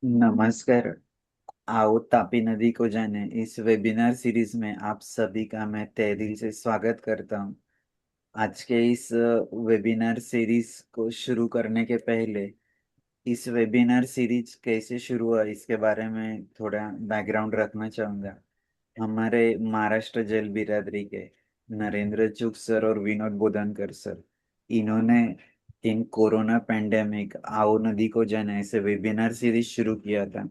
नमस्कार। आओ तापी नदी को जाने इस वेबिनार सीरीज में आप सभी का मैं तहे दिल से स्वागत करता हूँ। आज के इस वेबिनार सीरीज को शुरू करने के पहले इस वेबिनार सीरीज कैसे शुरू हुआ इसके बारे में थोड़ा बैकग्राउंड रखना चाहूँगा। हमारे महाराष्ट्र जैन बिरादरी के नरेंद्र चुग सर और विनोद बोधनकर सर, इन्होंने इन कोरोना पेंडेमिक आओ नदी को जाना ऐसे वेबिनार सीरीज शुरू किया था,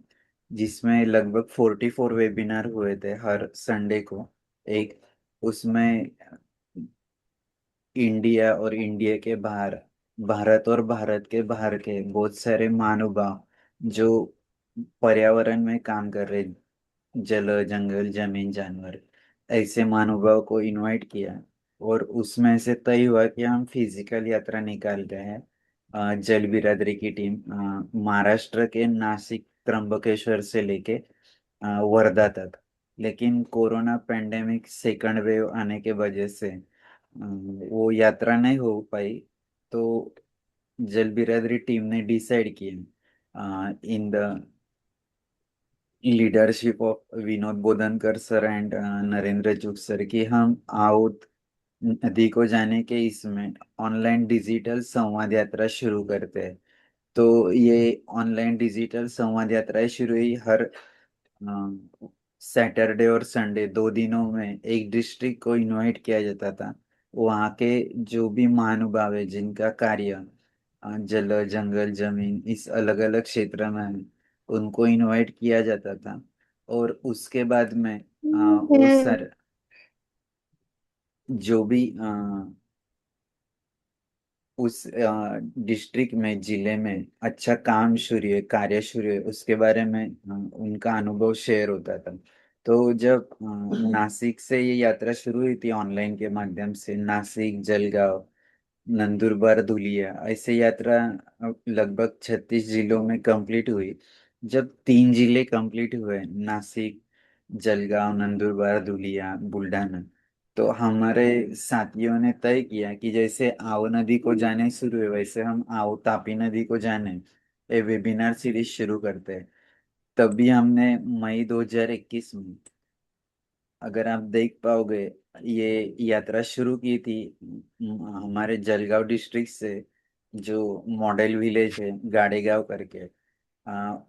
जिसमें लगभग 44 वेबिनार हुए थे हर संडे को एक। उसमें इंडिया और इंडिया के बाहर, भारत और भारत के बाहर के बहुत सारे महानुभाव जो पर्यावरण में काम कर रहे, जल जंगल जमीन जानवर, ऐसे महानुभाव को इनवाइट किया। और उसमें से तय हुआ कि हम फिजिकल यात्रा निकाल रहे हैं। जल बिरादरी की टीम महाराष्ट्र के नासिक त्र्यंबकेश्वर से लेके वर्धा तक। लेकिन कोरोना पेंडेमिक सेकंड वेव आने के वजह से वो यात्रा नहीं हो पाई। तो जल बिरादरी टीम ने डिसाइड किया in the leadership of Vinod Bodhankar sir and Narendra Chugh sir की हम आउट नदी को जाने के इसमें ऑनलाइन डिजिटल संवाद यात्रा शुरू करते हैं। तो ये ऑनलाइन डिजिटल संवाद यात्राएं शुरू हुई हर सैटरडे और संडे, 2 दिनों में एक डिस्ट्रिक्ट को इनवाइट किया जाता था। वहाँ के जो भी महानुभाव है जिनका कार्य जल जंगल जमीन इस अलग अलग क्षेत्र में है, उनको इनवाइट किया जाता था। और उसके बाद में वो सर जो भी उस डिस्ट्रिक्ट में जिले में अच्छा काम शुरू है कार्य शुरू है उसके बारे में उनका अनुभव शेयर होता था। तो जब नासिक से ये यात्रा शुरू हुई थी ऑनलाइन के माध्यम से, नासिक जलगांव नंदुरबार धुलिया ऐसे यात्रा लगभग 36 जिलों में कंप्लीट हुई। जब 3 जिले कंप्लीट हुए, नासिक जलगांव नंदुरबार धुलिया बुल्ढाना, तो हमारे साथियों ने तय किया कि जैसे आओ नदी को जाने शुरू हुए वैसे हम आओ तापी नदी को जाने ये वेबिनार सीरीज शुरू करते हैं। तभी हमने मई 2021 में, अगर आप देख पाओगे, ये यात्रा शुरू की थी हमारे जलगांव डिस्ट्रिक्ट से, जो मॉडल विलेज है गाड़ेगांव करके।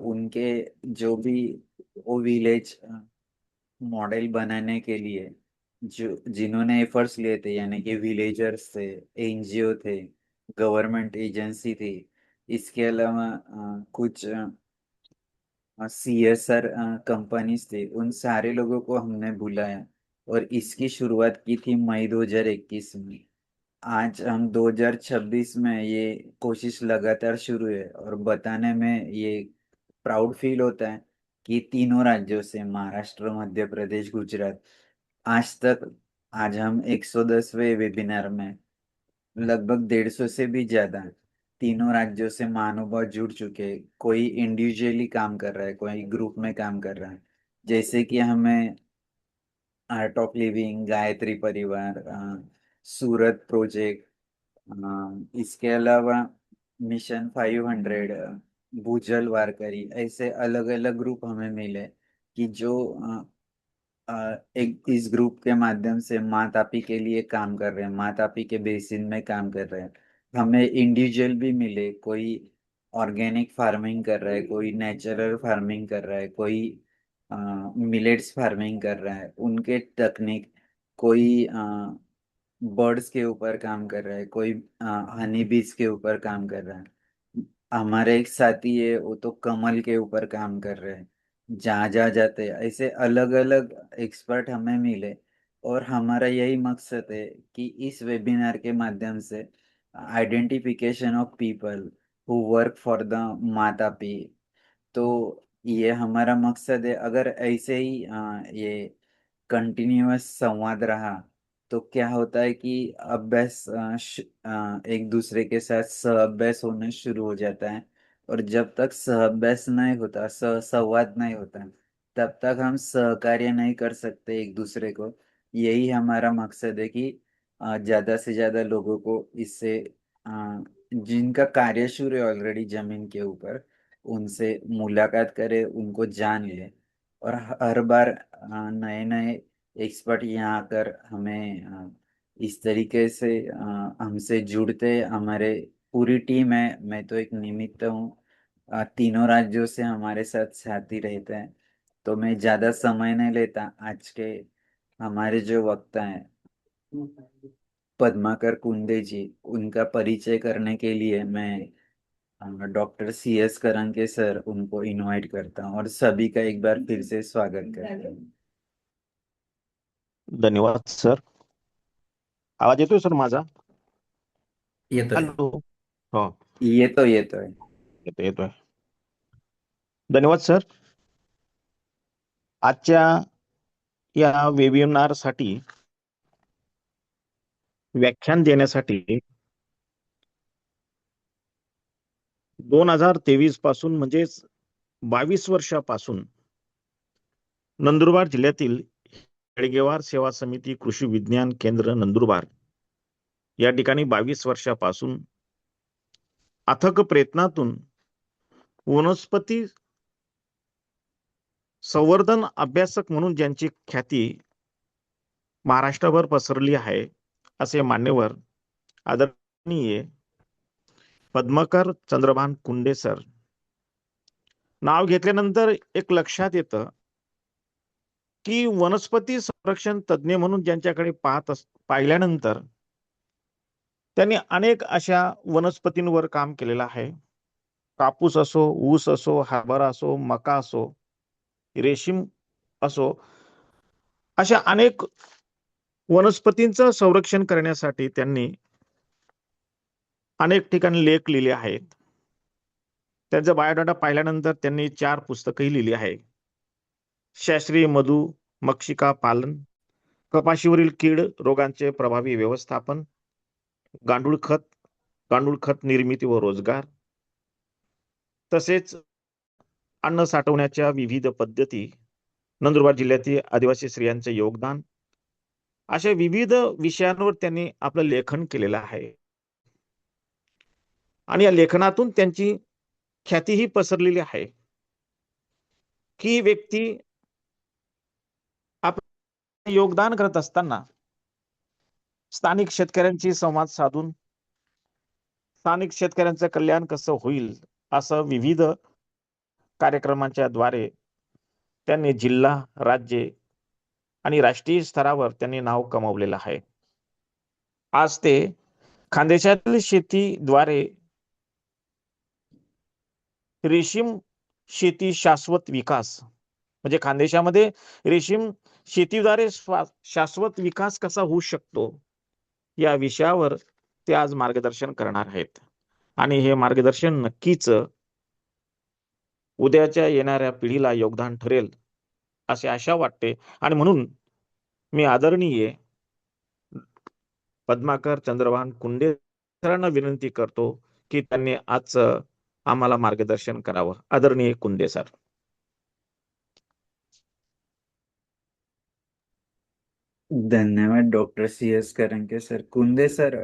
उनके जो भी वो विलेज मॉडल बनाने के लिए जो जिन्होंने एफर्ट्स लिए थे, यानी कि विलेजर्स थे, एनजीओ थे, गवर्नमेंट एजेंसी थी, इसके अलावा कुछ सीएसआर कंपनीज थी, उन सारे लोगों को हमने बुलाया और इसकी शुरुआत की थी मई 2021 में। आज हम 2026 में ये कोशिश लगातार शुरू है और बताने में ये प्राउड फील होता है कि तीनों राज्यों से महाराष्ट्र मध्य प्रदेश गुजरात आज तक, आज हम 110वें वेबिनार में लगभग 150 से भी ज्यादा तीनों राज्यों से महानुभाव जुड़ चुके हैं। कोई इंडिविजुअली काम कर रहा है, कोई ग्रुप में काम कर रहा है। जैसे कि हमें आर्ट ऑफ लिविंग, गायत्री परिवार, सूरत प्रोजेक्ट, इसके अलावा मिशन 500, भूजल वारकरी, ऐसे अलग अलग ग्रुप हमें मिले कि जो एक इस ग्रुप के माध्यम से माँ तापी के लिए काम कर रहे हैं, माँ तापी के बेसिन में काम कर रहे हैं। हमें इंडिविजुअल भी मिले, कोई ऑर्गेनिक फार्मिंग कर रहा है, कोई नेचुरल फार्मिंग कर रहा है, कोई मिलेट्स फार्मिंग कर रहा है उनके तकनीक, कोई बर्ड्स के ऊपर काम कर रहा है, कोई हनी बीज के ऊपर काम कर रहा है। हमारे एक साथी है वो तो कमल के ऊपर काम कर रहे हैं। जहाँ जहाँ जाते हैं ऐसे अलग अलग एक्सपर्ट हमें मिले। और हमारा यही मकसद है कि इस वेबिनार के माध्यम से identification of people who work for the मातापी। तो ये हमारा मकसद है। अगर ऐसे ही ये कंटिन्यूअस संवाद रहा तो क्या होता है कि अभ्यास एक दूसरे के साथ सह अभ्यास होना शुरू हो जाता है। और जब तक सह अभ्यास नहीं होता, सह संवाद नहीं होता, तब तक हम सहकार्य नहीं कर सकते एक दूसरे को। यही हमारा मकसद है कि ज्यादा से ज्यादा लोगों को इससे जिनका कार्य शुरू है ऑलरेडी जमीन के ऊपर, उनसे मुलाकात करे, उनको जान ले। और हर बार नए नए एक्सपर्ट यहाँ आकर हमें इस तरीके से हमसे जुड़ते, हमारे पूरी टीम है, मैं तो एक निमित्त हूँ। तीनों राज्यों से हमारे साथ साथी रहते हैं। तो मैं ज्यादा समय नहीं लेता। आज के हमारे जो वक्ता हैं पद्माकर कुंदे जी, उनका परिचय करने के लिए मैं डॉक्टर CS करंके सर उनको इनवाइट करता हूँ और सभी का एक बार फिर से स्वागत करता हूँ। धन्यवाद सर. आवाज येतोय सर माझा? येतोय. हॅलो. हो. ये तो है। येतोय येतोय. धन्यवाद सर. आजच्या या वेबिनार साठी व्याख्यान देण्यासाठी 2023 पासून म्हणजेच 22 वर्षापासून नंदुरबार जिल्ह्यातील हेडगेवार सेवा समिती कृषी विज्ञान केंद्र नंदुरबार या ठिकाणी 22 वर्षापासून अथक प्रयत्नातून वनस्पती संवर्धन अभ्यासक म्हणून ज्यांची ख्याती महाराष्ट्रभर पसरली आहे असे मान्यवर आदरणीय पद्माकर चंद्रभान कुंडे सर. नाव घेतल्यानंतर एक लक्षात येतं की वनस्पती संरक्षण तज्ज्ञ म्हणून ज्यांच्याकडे पाहिल्यानंतर त्यांनी अनेक अशा वनस्पतींवर काम केलेलं आहे. कापूस असो, ऊस असो, हरभरा असो, मका असो, रेशीम असो, अशा अनेक वनस्पतींचं संरक्षण करण्यासाठी त्यांनी अनेक ठिकाणी लेख लिहिले आहेत. त्यांचा बायोडाटा पाहिल्यानंतर त्यांनी 4 पुस्तकही लिहिली आहे. शास्त्रीय मधु मक्षिका पालन, कपाशीवरील कीड रोगांचे प्रभावी व्यवस्थापन, गांडूळ खत, गांडूळ खत निर्मिती व रोजगार, तसेच अन्न साठवण्याच्या विविध पद्धती, नंदुरबार जिल्ह्यातील आदिवासी स्त्रियांचे योगदान, अशा विविध विषयांवर त्यांनी आपलं लेखन केलेलं आहे. आणि या लेखनातून त्यांची ख्यातीही पसरलेली आहे की व्यक्ती आपलं योगदान करत असताना स्थानिक शेतकऱ्यांशी संवाद साधून स्थानिक शेतकऱ्यांचं कल्याण कसं होईल असं विविध कार्यक्रमांच्या द्वारे त्यांनी जिल्हा, राज्य आणि राष्ट्रीय स्तरावर त्यांनी नाव कमावलेलं आहे. आज ते खानदेशातील शेतीद्वारे रेशीम शेती शाश्वत विकास म्हणजे खानदेशामध्ये रेशीम शेतीद्वारे शाश्वत विकास कसा होऊ शकतो या विषयावर ते आज मार्गदर्शन करणार आहेत. आणि हे मार्गदर्शन नक्कीच उद्याच्या येणाऱ्या पिढीला योगदान ठरेल अशी आशा वाटते. आणि म्हणून मी आदरणीय पद्माकर चंद्रभान कुंडे सरांना विनंती करतो की त्यांनी आज आम्हाला मार्गदर्शन करावं. आदरणीय कुंडे सर. धन्यवाद doctor CS Karanke sir. Kunde sir,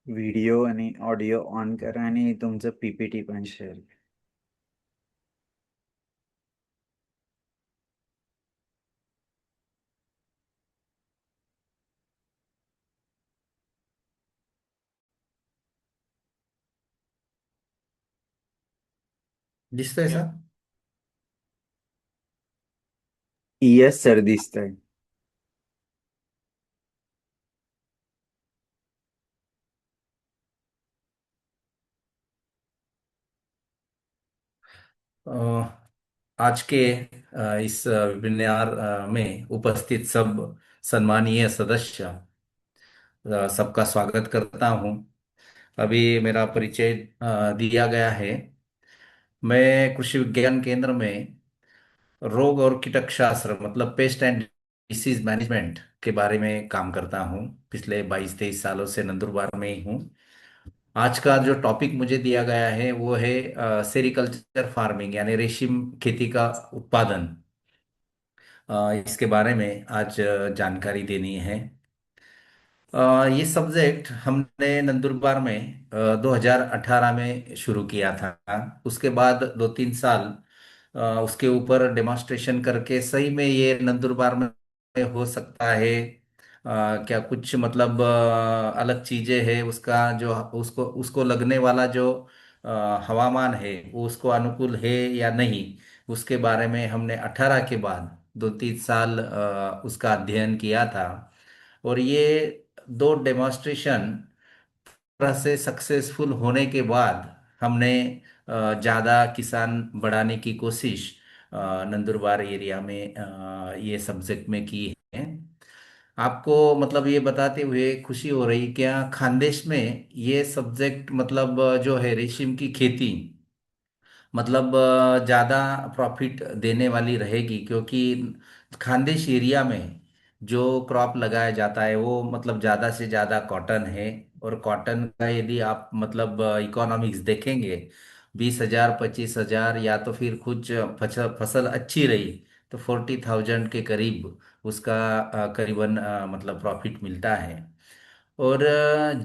video आणि ऑडिओ ऑन करा आणि तुमचं PPT पण शेअर करा. दिसतोय सर? येस सर, दिसतंय. आज के इस वेबिनार में उपस्थित सब सम्मानीय सदस्य, सबका स्वागत करता हूं. अभी मेरा परिचय दिया गया है. मैं कृषि विज्ञान केंद्र में रोग और कीटक शास्त्र मतलब पेस्ट एंड डिसीज मैनेजमेंट के बारे में काम करता हूं. पिछले 22-23 सालों से नंदुरबार में ही हूं. आज का जो टॉपिक मुझे दिया गया है वो है सेरिकल्चर फार्मिंग यानी रेशम खेती का उत्पादन. इसके बारे में आज जानकारी देनी है. ये सब्जेक्ट हमने नंदुरबार में 2018 में शुरू किया था। उसके बाद 2-3 साल उसके ऊपर डेमोन्स्ट्रेशन करके सही में ये नंदुरबार में हो सकता है, क्या कुछ मतलब अलग चीजें है, उसका जो उसको उसको लगने वाला जो हवामान है वो उसको अनुकूल है या नहीं, उसके बारे में हमने 18 के बाद 2-3 साल उसका अध्ययन किया था। और ये दो डेमोन्स्ट्रेशन तरह से सक्सेसफुल होने के बाद हमने ज़्यादा किसान बढ़ाने की कोशिश नंदुरबार एरिया में ये सब्जेक्ट में की है। आपको मतलब ये बताते हुए खुशी हो रही क्या, खानदेश में ये सब्जेक्ट मतलब जो है रेशम की खेती मतलब ज़्यादा प्रॉफिट देने वाली रहेगी, क्योंकि खानदेश एरिया में जो क्रॉप लगाया जाता है वो मतलब ज़्यादा से ज़्यादा कॉटन है। और कॉटन का यदि आप मतलब इकोनॉमिक्स देखेंगे, 20,000 25,000 या तो फिर कुछ फसल अच्छी रही तो 40,000 के करीब उसका करीबन मतलब प्रॉफिट मिलता है। और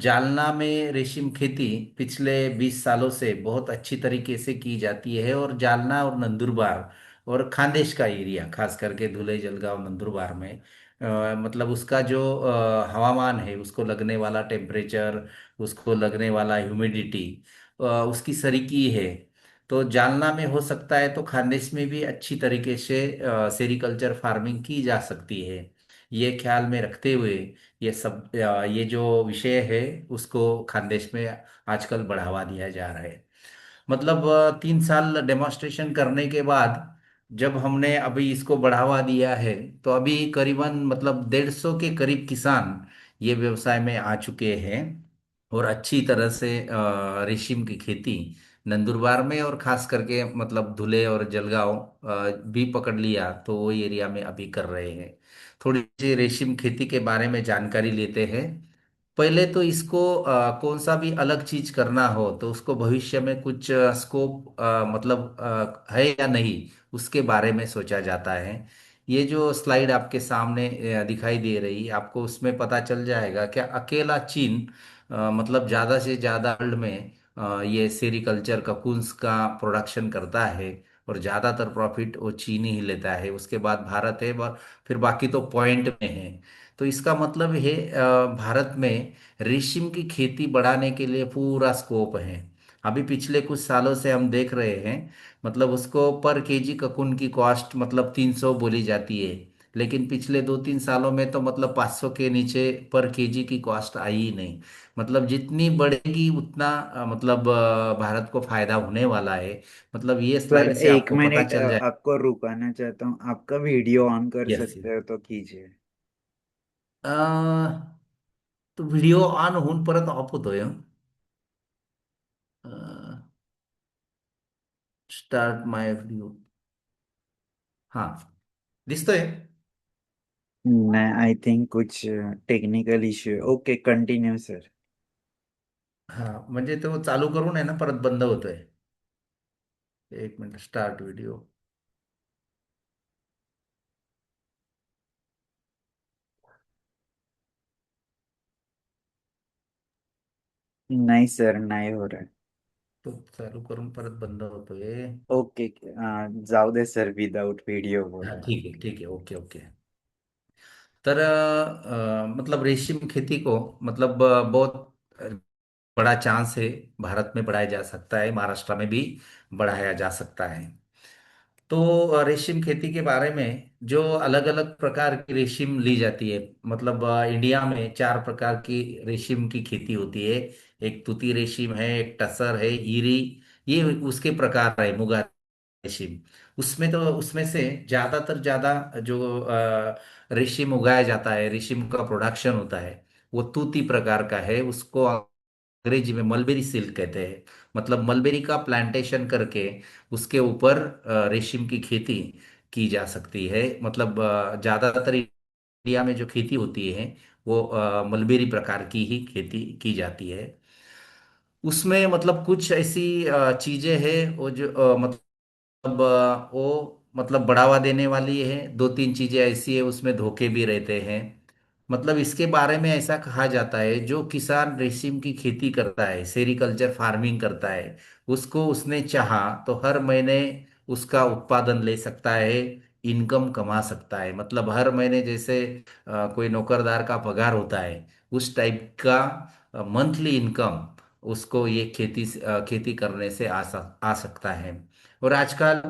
जालना में रेशम खेती पिछले 20 सालों से बहुत अच्छी तरीके से की जाती है। और जालना और नंदुरबार और खानदेश का एरिया खास करके धुले जलगांव नंदुरबार में मतलब उसका जो हवामान है, उसको लगने वाला टेम्परेचर, उसको लगने वाला ह्यूमिडिटी उसकी सरीकी है। तो जालना में हो सकता है तो खानदेश में भी अच्छी तरीके से सेरिकल्चर फार्मिंग की जा सकती है। ये ख्याल में रखते हुए ये सब ये जो विषय है उसको खानदेश में आजकल बढ़ावा दिया जा रहा है। मतलब 3 साल डेमोन्स्ट्रेशन करने के बाद जब हमने अभी इसको बढ़ावा दिया है तो अभी करीबन मतलब 150 के करीब किसान ये व्यवसाय में आ चुके हैं। और अच्छी तरह से रेशम की खेती नंदुरबार में और खास करके मतलब धुले और जलगांव भी पकड़ लिया तो वो एरिया में अभी कर रहे हैं। थोड़ी सी रेशम खेती के बारे में जानकारी लेते हैं। पहले तो इसको कौन सा भी अलग चीज करना हो तो उसको भविष्य में कुछ स्कोप मतलब है या नहीं, उसके बारे में सोचा जाता है। ये जो स्लाइड आपके सामने दिखाई दे रही आपको, उसमें पता चल जाएगा क्या अकेला चीन मतलब ज्यादा से ज्यादा वर्ल्ड में ये सेरिकल्चर ककून्स का प्रोडक्शन करता है। और ज्यादातर प्रॉफिट वो चीन ही लेता है, उसके बाद भारत है, फिर बाकी तो पॉइंट में है। तो इसका मतलब है भारत में रेशम की खेती बढ़ाने के लिए पूरा स्कोप है। अभी पिछले कुछ सालों से हम देख रहे हैं मतलब उसको पर केजी ककुन की कॉस्ट मतलब 300 बोली जाती है। लेकिन पिछले 2-3 सालों में तो मतलब 500 के नीचे पर केजी की कॉस्ट आई ही नहीं। मतलब जितनी बढ़ेगी उतना मतलब भारत को फायदा होने वाला है। मतलब ये सर स्लाइड से एक आपको पता मिनट चल जाए। आपको रुकाना चाहता हूँ, आपका वीडियो ऑन कर यस। सकते हो तो कीजिए। तो व्हिडिओ ऑन होऊन परत ऑफ होतोय। स्टार्ट माय व्हिडिओ, हा दिसतोय। नहीं, आई थिंक कुछ technical issue. Okay, continue sir. हा म्हणजे तो चालू करून आहे ना परत बंद होतोय। एक मिनिट, स्टार्ट व्हिडिओ। नहीं सर, नहीं हो रहा है। तो चालू करून परत बंद होतोय। ओके, जाऊ दे सर, विदाउट वीडियो हा बोलो। ठीक है ठीक है, ओके ओके। तर मतलब रेशम खेती को मतलब बहुत बड़ा चांस है, भारत में बढ़ाया जा सकता है, महाराष्ट्र में भी बढ़ाया जा सकता है। तो रेशम खेती के बारे में जो अलग अलग प्रकार की रेशम ली जाती है, मतलब इंडिया में 4 प्रकार की रेशम की खेती होती है। एक तूती रेशम है, एक टसर है, ईरी, ये उसके प्रकार है, मुगा रेशम। उसमें तो उसमें से ज्यादातर ज्यादा जो रेशम उगाया जाता है, रेशम का प्रोडक्शन होता है, वो तूती प्रकार का है। उसको अंग्रेजी में मलबेरी सिल्क कहते हैं। मतलब मलबेरी का प्लांटेशन करके उसके ऊपर रेशम की खेती की जा सकती है। मतलब ज्यादातर इंडिया में जो खेती होती है वो मलबेरी प्रकार की ही खेती की जाती है। उसमें मतलब कुछ ऐसी चीजें हैं वो जो मतलब वो मतलब बढ़ावा देने वाली है। 2-3 चीजें ऐसी है उसमें धोखे भी रहते हैं। मतलब इसके बारे में ऐसा कहा जाता है, जो किसान रेशम की खेती करता है, सेरीकल्चर फार्मिंग करता है, उसको उसने चाहा तो हर महीने उसका उत्पादन ले सकता है, इनकम कमा सकता है। मतलब हर महीने जैसे कोई नौकरदार का पगार होता है, उस टाइप का मंथली इनकम उसको ये खेती करने से आ सकता है। और आजकल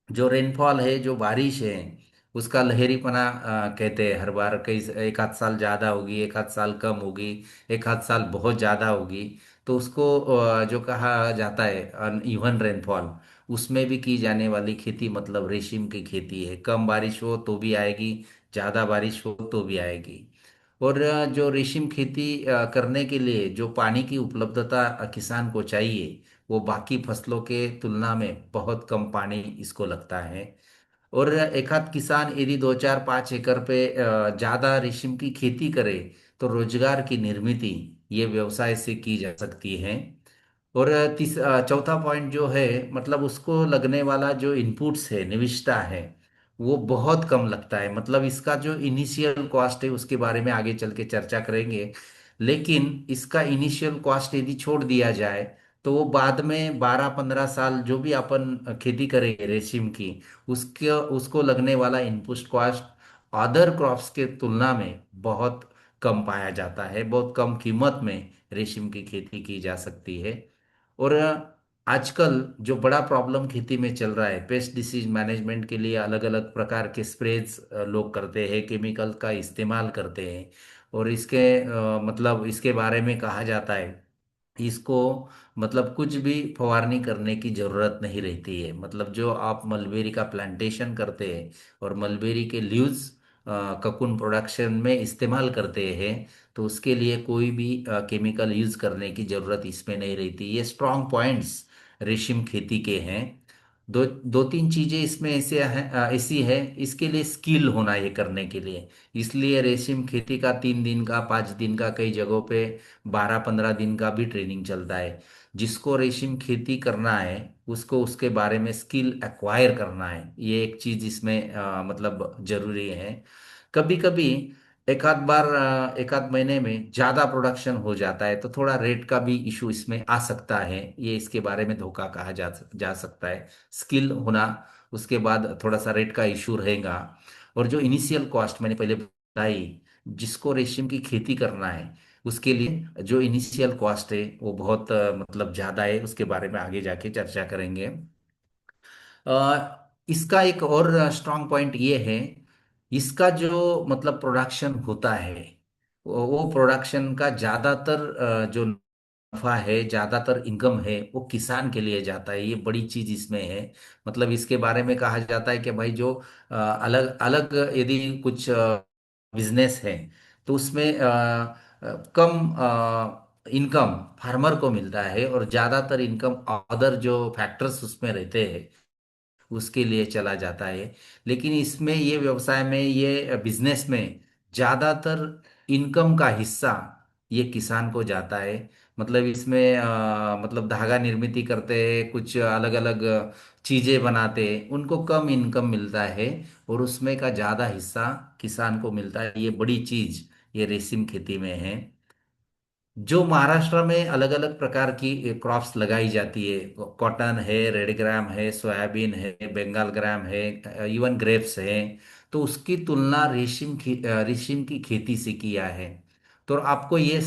जो रेनफॉल है, जो बारिश है, उसका लहरीपना कहते हैं। हर बार कई एक आध साल ज्यादा होगी, एक आध साल कम होगी, एक आध साल बहुत ज्यादा होगी। तो उसको जो कहा जाता है अनइवन रेनफॉल, उसमें भी की जाने वाली खेती मतलब रेशम की खेती है। कम बारिश हो तो भी आएगी, ज्यादा बारिश हो तो भी आएगी। और जो रेशम खेती करने के लिए जो पानी की उपलब्धता किसान को चाहिए, वो बाकी फसलों के तुलना में बहुत कम पानी इसको लगता है। और एक आध किसान यदि 2 4 5 एकड़ पे ज्यादा रेशम की खेती करे, तो रोजगार की निर्मित ये व्यवसाय से की जा सकती है। और चौथा पॉइंट जो है, मतलब उसको लगने वाला जो इनपुट्स है, निविष्ठा है, वो बहुत कम लगता है। मतलब इसका जो इनिशियल कॉस्ट है उसके बारे में आगे चल के चर्चा करेंगे। लेकिन इसका इनिशियल कॉस्ट यदि छोड़ दिया जाए, तो वो बाद में 12 15 साल जो भी अपन खेती करेंगे रेशम की, उसके उसको लगने वाला इनपुट कॉस्ट अदर क्रॉप्स के तुलना में बहुत कम पाया जाता है। बहुत कम कीमत में रेशम की खेती की जा सकती है। और आजकल जो बड़ा प्रॉब्लम खेती में चल रहा है, पेस्ट डिसीज मैनेजमेंट के लिए अलग अलग प्रकार के स्प्रेज लोग करते हैं, केमिकल का इस्तेमाल करते हैं। और इसके मतलब इसके बारे में कहा जाता है, इसको मतलब कुछ भी फवारनी करने की जरूरत नहीं रहती है। मतलब जो आप मलबेरी का प्लांटेशन करते हैं और मलबेरी के लीव्स ककुन प्रोडक्शन में इस्तेमाल करते हैं, तो उसके लिए कोई भी केमिकल यूज करने की जरूरत इसमें नहीं रहती। ये स्ट्रॉन्ग पॉइंट्स रेशम खेती के हैं। दो दो तीन चीजें इसमें ऐसी है, इसके लिए स्किल होना ये करने के लिए। इसलिए रेशम खेती का 3 दिन का, 5 दिन का, कई जगहों पे 12 15 दिन का भी ट्रेनिंग चलता है। जिसको रेशम खेती करना है, उसको उसके बारे में स्किल एक्वायर करना है, ये एक चीज इसमें मतलब जरूरी है। कभी कभी एक आध बार एक आध महीने में ज्यादा प्रोडक्शन हो जाता है, तो थोड़ा रेट का भी इशू इसमें आ सकता है। ये इसके बारे में धोखा कहा जा सकता है। स्किल होना, उसके बाद थोड़ा सा रेट का इशू रहेगा। और जो इनिशियल कॉस्ट मैंने पहले बताई, जिसको रेशम की खेती करना है, उसके लिए जो इनिशियल कॉस्ट है वो बहुत मतलब ज्यादा है। उसके बारे में आगे जाके चर्चा करेंगे। इसका एक और स्ट्रांग पॉइंट ये है, इसका जो मतलब प्रोडक्शन होता है, वो प्रोडक्शन का ज्यादातर जो नफा है, ज्यादातर इनकम है, वो किसान के लिए जाता है। ये बड़ी चीज इसमें है। मतलब इसके बारे में कहा जाता है कि भाई जो अलग अलग यदि कुछ बिजनेस है, तो उसमें कम इनकम फार्मर को मिलता है, और ज्यादातर इनकम अदर जो फैक्टर्स उसमें रहते हैं उसके लिए चला जाता है। लेकिन इसमें, ये व्यवसाय में, ये बिजनेस में ज्यादातर इनकम का हिस्सा ये किसान को जाता है। मतलब इसमें मतलब धागा निर्मित करते हैं, कुछ अलग अलग चीजें बनाते हैं, उनको कम इनकम मिलता है, और उसमें का ज्यादा हिस्सा किसान को मिलता है। ये बड़ी चीज ये रेशम खेती में है। जो महाराष्ट्र में अलग अलग प्रकार की क्रॉप्स लगाई जाती है, कॉटन है, रेड ग्राम है, सोयाबीन है, बंगाल ग्राम है, इवन ग्रेप्स है, तो उसकी तुलना रेशम की खेती से किया है। तो आपको ये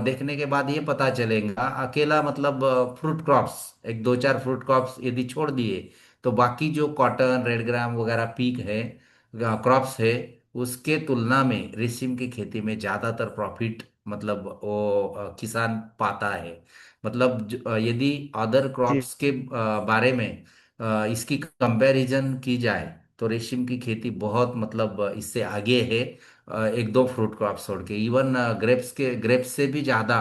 देखने के बाद ये पता चलेगा, अकेला मतलब फ्रूट क्रॉप्स, एक 2 4 फ्रूट क्रॉप्स यदि छोड़ दिए, तो बाकी जो कॉटन, रेड ग्राम वगैरह पीक है, क्रॉप्स है, उसके तुलना में रेशम की खेती में ज्यादातर प्रॉफिट मतलब वो किसान पाता है। मतलब यदि अदर जी क्रॉप्स के बारे में इसकी कंपैरिजन की जाए, तो रेशम की खेती बहुत मतलब इससे आगे है। 1 2 फ्रूट क्रॉप्स छोड़ के, इवन ग्रेप्स से भी ज्यादा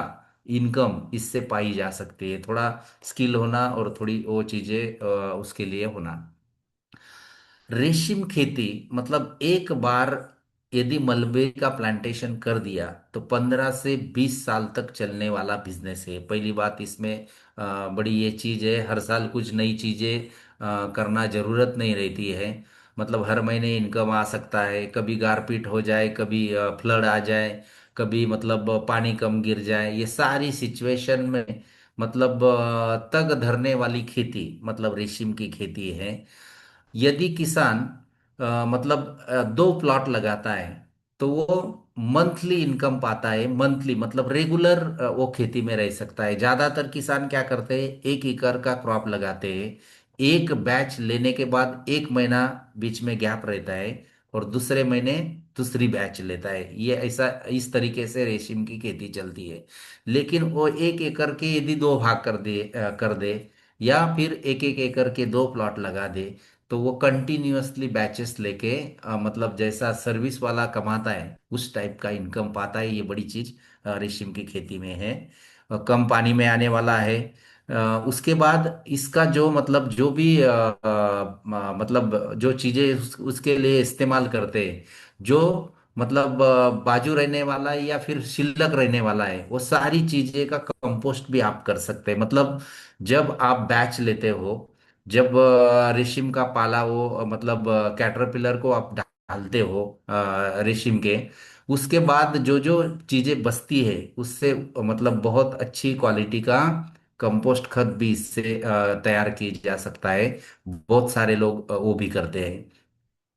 इनकम इससे पाई जा सकती है। थोड़ा स्किल होना और थोड़ी वो चीजें उसके लिए होना। रेशम खेती मतलब एक बार यदि मलबे का प्लांटेशन कर दिया, तो 15 से 20 साल तक चलने वाला बिजनेस है। पहली बात इसमें बड़ी ये चीज है, हर साल कुछ नई चीजें करना जरूरत नहीं रहती है। मतलब हर महीने इनकम आ सकता है, कभी गारपीट हो जाए, कभी फ्लड आ जाए, कभी मतलब पानी कम गिर जाए, ये सारी सिचुएशन में मतलब तग धरने वाली खेती मतलब रेशम की खेती है। यदि किसान मतलब दो प्लॉट लगाता है तो वो मंथली इनकम पाता है, मंथली मतलब रेगुलर वो खेती में रह सकता है। ज्यादातर किसान क्या करते हैं, 1 एकड़ का क्रॉप लगाते हैं, एक बैच लेने के बाद 1 महीना बीच में गैप रहता है और दूसरे महीने दूसरी बैच लेता है। ये ऐसा इस तरीके से रेशम की खेती चलती है। लेकिन वो 1 एकड़ के यदि दो भाग कर दे या फिर 1-1 एकड़ के दो प्लॉट लगा दे तो वो कंटिन्यूअसली बैचेस लेके मतलब जैसा सर्विस वाला कमाता है उस टाइप का इनकम पाता है। ये बड़ी चीज रेशम की खेती में है। कम पानी में आने वाला है। उसके बाद इसका जो मतलब जो भी मतलब जो चीजें उसके लिए इस्तेमाल करते हैं, जो मतलब बाजू रहने वाला है या फिर शिल्लक रहने वाला है, वो सारी चीजें का कंपोस्ट भी आप कर सकते हैं। मतलब जब आप बैच लेते हो, जब रेशम का पाला वो मतलब कैटरपिलर को आप डालते हो रेशम के, उसके बाद जो जो चीजें बचती है उससे मतलब बहुत अच्छी क्वालिटी का कंपोस्ट खाद भी इससे तैयार की जा सकता है। बहुत सारे लोग वो भी करते हैं।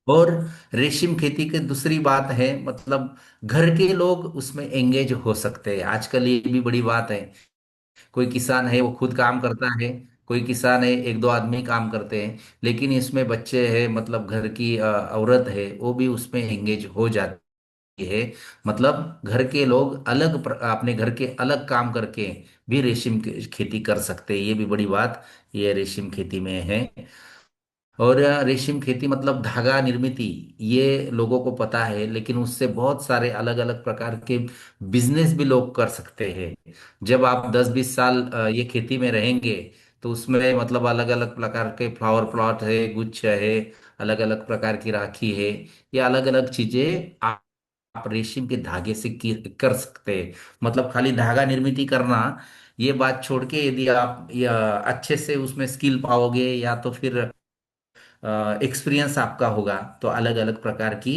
और रेशम खेती की दूसरी बात है मतलब घर के लोग उसमें एंगेज हो सकते हैं। आजकल ये भी बड़ी बात है, कोई किसान है वो खुद काम करता है, कोई किसान है 1-2 आदमी काम करते हैं, लेकिन इसमें बच्चे हैं मतलब घर की औरत है वो भी उसमें एंगेज हो जाती है। मतलब घर के लोग अपने घर के अलग काम करके भी रेशम की खेती कर सकते हैं। ये भी बड़ी बात ये रेशम खेती में है। और रेशम खेती मतलब धागा निर्मित, ये लोगों को पता है, लेकिन उससे बहुत सारे अलग अलग प्रकार के बिजनेस भी लोग कर सकते हैं। जब आप 10-20 साल ये खेती में रहेंगे तो उसमें मतलब अलग अलग प्रकार के फ्लावर प्लॉट है, गुच्छ है, अलग अलग प्रकार की राखी है, ये अलग अलग चीजें आप रेशम के धागे से कर सकते हैं। मतलब खाली धागा निर्मित करना ये बात छोड़ के यदि आप अच्छे से उसमें स्किल पाओगे या तो फिर एक्सपीरियंस आपका होगा तो अलग अलग प्रकार की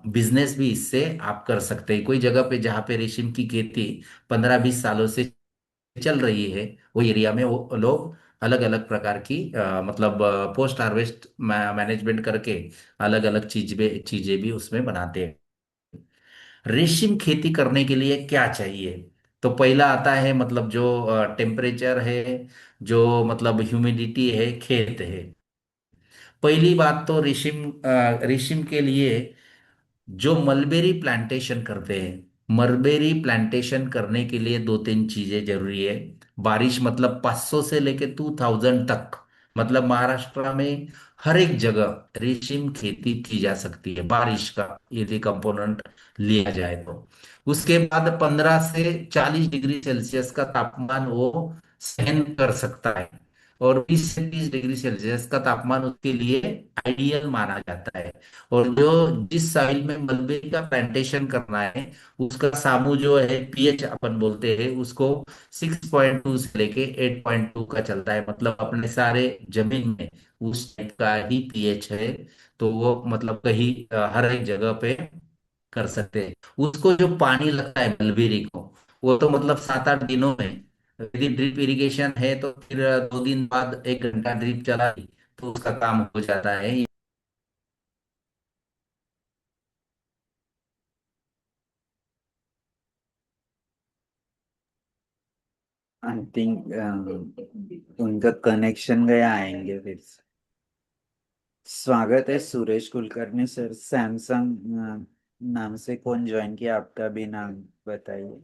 बिजनेस भी इससे आप कर सकते हैं। कोई जगह पे जहाँ पे रेशम की खेती 15-20 सालों से चल रही है, वो एरिया में वो लोग अलग अलग प्रकार की मतलब पोस्ट हार्वेस्ट मैनेजमेंट करके अलग अलग चीजें भी उसमें बनाते हैं। रेशम खेती करने के लिए क्या चाहिए, तो पहला आता है मतलब जो टेम्परेचर है, जो मतलब ह्यूमिडिटी है, खेत है। पहली बात तो रेशम के लिए जो मलबेरी प्लांटेशन करते हैं, मलबेरी प्लांटेशन करने के लिए 2-3 चीजें जरूरी है। बारिश मतलब 500 से लेके 2000 तक, मतलब महाराष्ट्र में हर एक जगह रेशम खेती की जा सकती है बारिश का यदि कंपोनेंट लिया जाए तो। उसके बाद 15 से 40 डिग्री सेल्सियस का तापमान वो सहन कर सकता है, और 20 से 30 डिग्री सेल्सियस का तापमान उसके लिए आइडियल माना जाता है। और जो जिस साइल में मलबेरी का प्लांटेशन करना है उसका सामू जो है पीएच अपन बोलते हैं उसको 6.2 से लेके 8.2 का चलता है। मतलब अपने सारे जमीन में उस टाइप का ही पीएच है। तो वो मतलब कहीं हर एक जगह पे कर सकते हैं। उसको जो पानी लगता है मलबेरी को, वो तो मतलब 7-8 दिनों में, यदि ड्रिप इरिगेशन है तो फिर 2 दिन बाद 1 घंटा ड्रिप चला दी तो उसका काम हो जाता है। आई थिंक उनका कनेक्शन गया, आएंगे फिर से। स्वागत है सुरेश कुलकर्णी सर। सैमसंग नाम से कौन ज्वाइन किया, आपका भी नाम बताइए।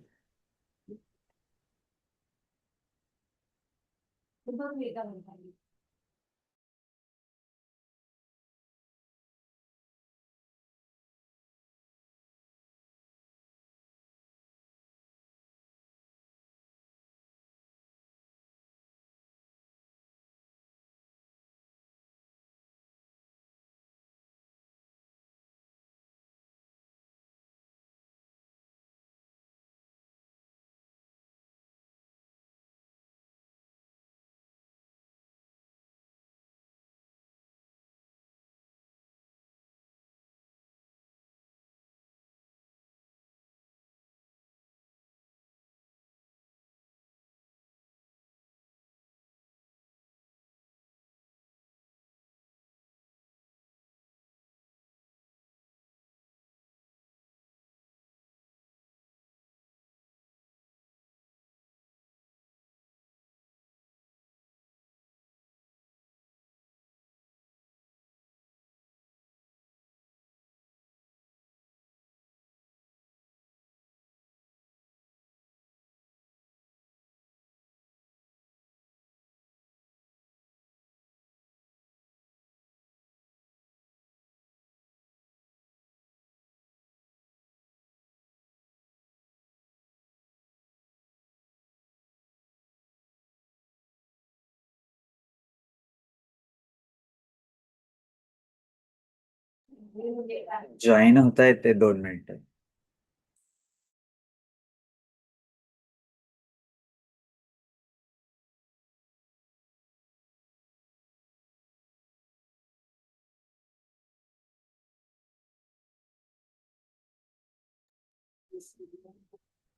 जॉईन होता येते 2 मिनिटं.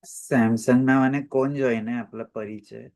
सॅमसंग नावाने कोण जॉईन आहे आपला परिचय?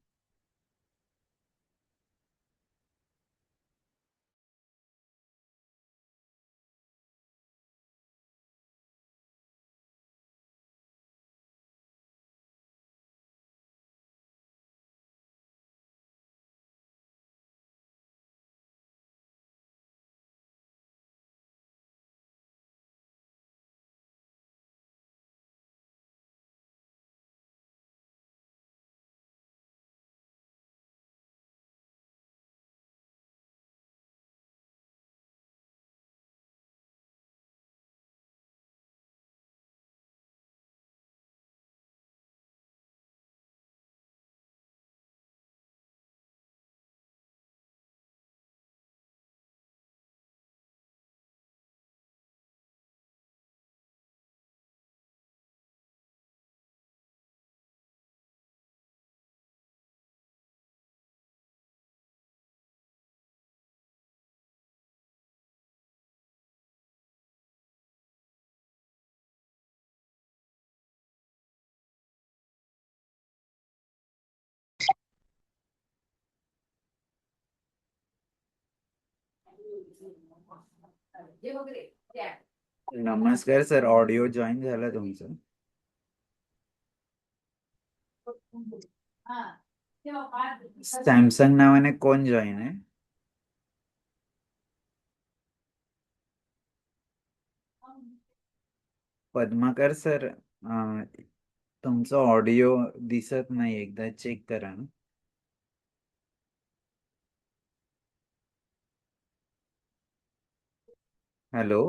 नमस्कार सर, ऑडिओ जॉईन झाला तुमचं. सॅमसंग नावाने कोण जॉईन आहे? पद्माकर सर, तुमचं ऑडिओ दिसत नाही, एकदा चेक करा ना. हॅलो.